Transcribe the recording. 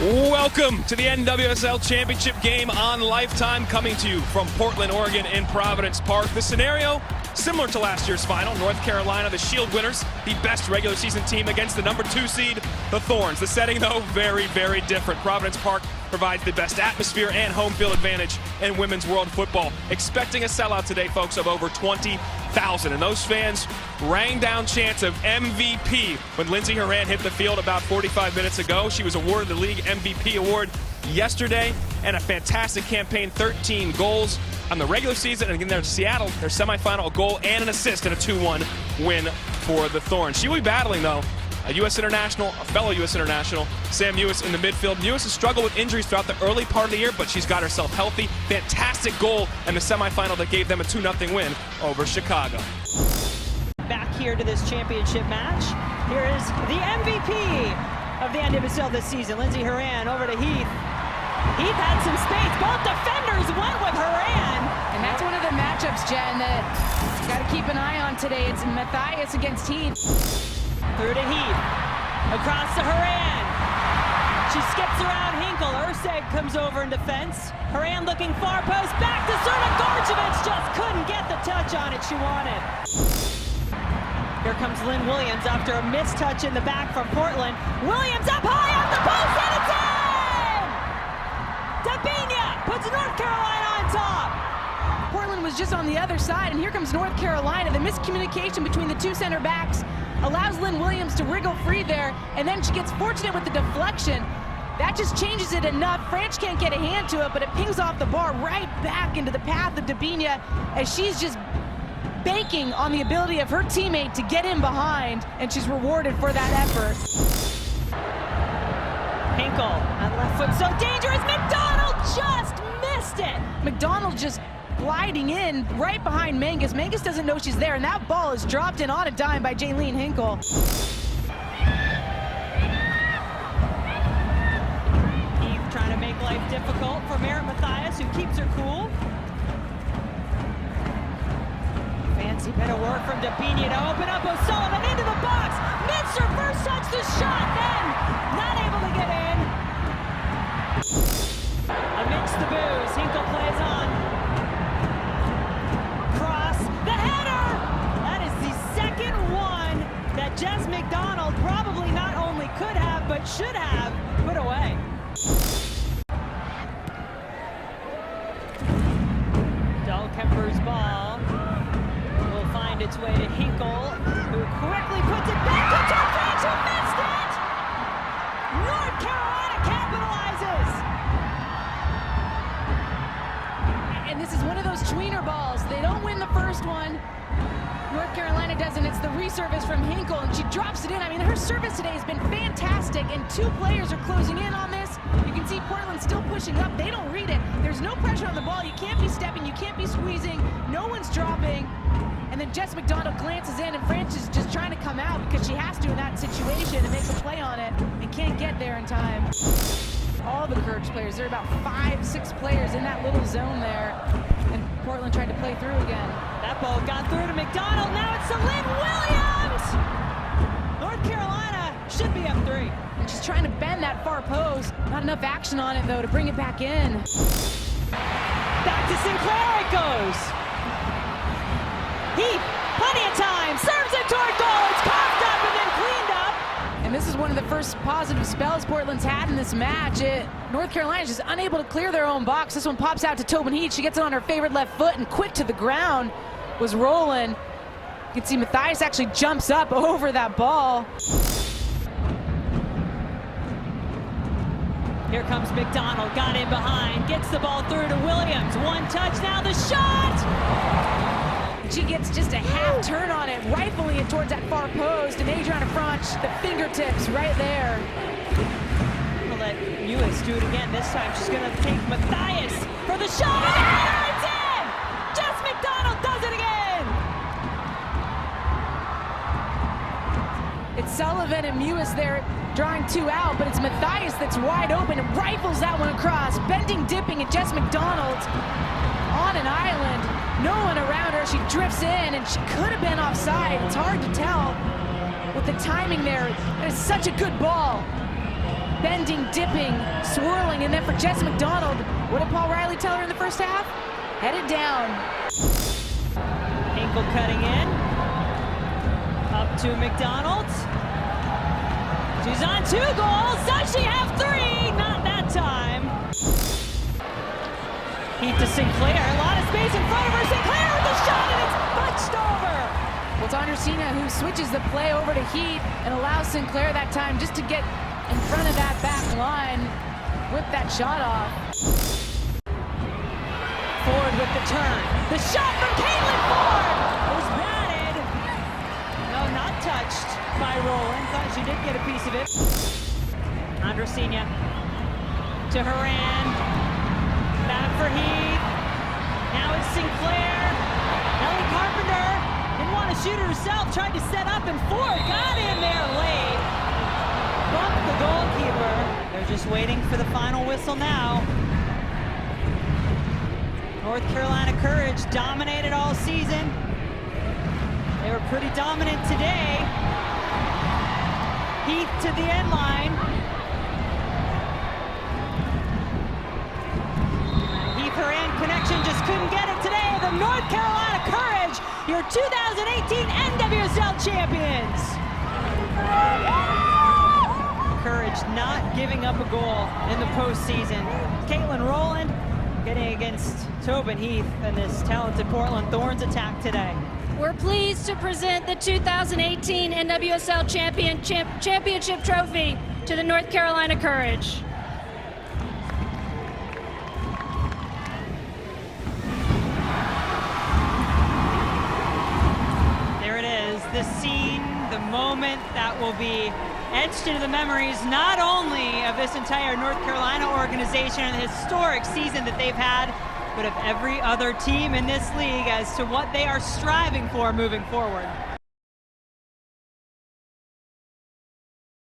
Welcome to the NWSL Championship game on Lifetime, coming to you from Portland, Oregon in Providence Park. The scenario, similar to last year's final. North Carolina, the Shield winners, the best regular season team against the number 2 seed, the Thorns. The setting, though, very, very different. Providence Park provides the best atmosphere and home field advantage in women's world football. Expecting a sellout today, folks, of over 20,000. And those fans rang down chants of MVP when Lindsey Horan hit the field about 45 minutes ago. She was awarded the league MVP award yesterday, and a fantastic campaign, 13 goals on the regular season, and again there in Seattle, their semifinal, a goal and an assist in a 2-1 win for the Thorns. She will be battling, though, a U.S. international, a fellow U.S. international, Sam Mewis in the midfield. Mewis has struggled with injuries throughout the early part of the year, but she's got herself healthy. Fantastic goal in the semifinal that gave them a 2-0 win over Chicago. Back here to this championship match. Here is the MVP of the NWSL this season, Lindsey Horan, over to Heath. Heath had some space. Both defenders went with Horan. And that's one of the matchups, Jen, that you got to keep an eye on today. It's Matthias against Heath. Through to Heath. Across to Horan. She skips around Hinkle. Urseg comes over in defense. Horan looking far post. Back to Serna. Gorchevich just couldn't get the touch on it she wanted. Here comes Lynn Williams after a missed touch in the back from Portland. Williams up high off the post, and it's in! Debinha puts North Carolina on top. Portland was just on the other side, and here comes North Carolina. The miscommunication between the two center backs allows Lynn Williams to wriggle free there, and then she gets fortunate with the deflection. That just changes it enough. French can't get a hand to it, but it pings off the bar right back into the path of Debinha as she's just banking on the ability of her teammate to get in behind, and she's rewarded for that effort. Hinkle on left foot, so dangerous. McDonald just missed it. McDonald just gliding in right behind Mangus. Mangus doesn't know she's there, and that ball is dropped in on a dime by Jaylene Hinkle. Heath trying to make life difficult for Merritt Matthias, who keeps her cool. Fancy bit of work from Debinha to open up O'Sullivan into the box. Missed her first touch, the shot, then not able to get in. Amidst the boos, Hinkle plays on. Cross, the header! That is the second one that Jess McDonald probably not only could have, but should have put away. Dahlkemper's ball will find its way to Hinkle, who quickly puts it back to French, who missed it! North Carolina capitalizes! And this is one of those tweener balls. They don't win the first one. North Carolina doesn't. It's the resurface from Hinkle, and she drops it in. I mean, her service today has been fantastic, and 2 players are closing in on this. You can see Portland still pushing up. They don't read it. There's no pressure on the ball. You can't be stepping. You can't be squeezing. No one's dropping. And then Jess McDonald glances in, and France is just trying to come out because she has to in that situation and make a play on it and can't get there in time. All the Courage players, there are about 5-6 players in that little zone there, and Portland tried to play through again. That ball got through to McDonald. Now it's to Lynn Williams! North Carolina should be up 3. And she's trying to bend that far post. Not enough action on it, though, to bring it back in. Back to Sinclair it goes. Heath, plenty of time, serves it toward goal. It's coughed up and then cleaned up. And this is one of the first positive spells Portland's had in this match. North Carolina's just unable to clear their own box. This one pops out to Tobin Heath. She gets it on her favorite left foot and quick to the ground was rolling. You can see Matthias actually jumps up over that ball. Here comes McDonald, got in behind, gets the ball through to Williams. One touch, now the shot! She gets just a half turn on it, rifling it towards that far post, and Adriana Franch, the fingertips right there. We'll let Mewis do it again. This time she's gonna take Matthias for the shot, and it's in! Jess McDonald does it again! It's Sullivan and Mewis there drawing 2 out, but it's Matthias that's wide open and rifles that one across, bending, dipping, and Jess McDonald on an island. No one around her. She drifts in, and she could have been offside. It's hard to tell with the timing there. That is such a good ball. bending, dipping, swirling, and then for Jessica McDonald, what did Paul Riley tell her in the first half? Head it down. Hinkle cutting in. Up to McDonald. She's on 2 goals. Does she have 3? Not that time. Heat to Sinclair. A lot of space in front of her. Sinclair with the shot, and it's punched over. Well, it's Andresina who switches the play over to Heat and allows Sinclair that time just to get in front of that back line, whip that shot off. Ford with the turn. The shot from Caitlin Ford is batted. No, not touched by Rowland. Thought she did get a piece of it. Andresina to Horan. Back for Heath. Now it's Sinclair. Ellie Carpenter didn't want to shoot it herself. Tried to set up, and Ford got in there late. Bumped the goalkeeper. They're just waiting for the final whistle now. North Carolina Courage dominated all season. They were pretty dominant today. Heath to the end line. Heath-Horan connection just couldn't get it today. The North Carolina Courage, your 2018 NWSL champions. Courage not giving up a goal in the postseason. Caitlin Rowland getting against Tobin Heath and this talented Portland Thorns attack today. We're pleased to present the 2018 NWSL Championship trophy to the North Carolina Courage. There it is, the scene, the moment that will be etched into the memories not only of this entire North Carolina organization and the historic season that they've had, but of every other team in this league as to what they are striving for moving forward.